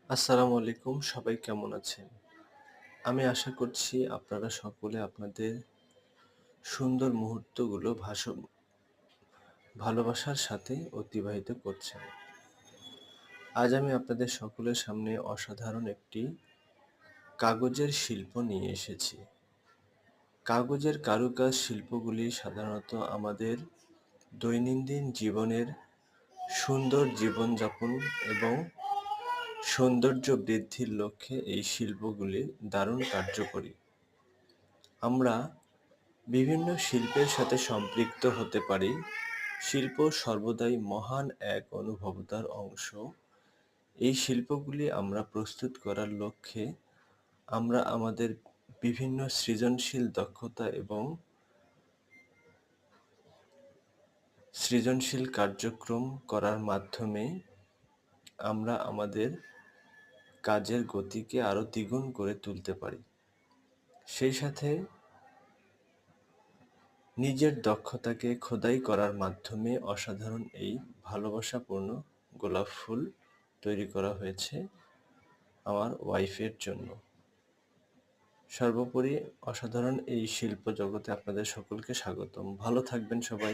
আসসালামু আলাইকুম। সবাই কেমন আছেন? আমি আশা করছি আপনারা সকলে আপনাদের সুন্দর মুহূর্তগুলো ভালোবাসার সাথে অতিবাহিত করছেন। আজ আমি আপনাদের সকলের সামনে অসাধারণ একটি কাগজের শিল্প নিয়ে এসেছি। কাগজের কারুকাজ শিল্পগুলি সাধারণত আমাদের দৈনন্দিন জীবনের সুন্দর জীবনযাপন এবং সৌন্দর্য বৃদ্ধির লক্ষ্যে এই শিল্পগুলি দারুণ কার্যকরী। আমরা বিভিন্ন শিল্পের সাথে সম্পৃক্ত হতে পারি। শিল্প সর্বদাই মহান এক অনুভবতার অংশ। এই শিল্পগুলি আমরা প্রস্তুত করার লক্ষ্যে আমরা আমাদের বিভিন্ন সৃজনশীল দক্ষতা এবং সৃজনশীল কার্যক্রম করার মাধ্যমে আমরা আমাদের কাজের গতিকে আরো দ্বিগুণ করে তুলতে পারি। সেই সাথে নিজের দক্ষতাকে খোদাই করার মাধ্যমে অসাধারণ এই ভালোবাসাপূর্ণ গোলাপ ফুল তৈরি করা হয়েছে আমার ওয়াইফের জন্য। সর্বোপরি অসাধারণ এই শিল্প জগতে আপনাদের সকলকে স্বাগতম। ভালো থাকবেন সবাই।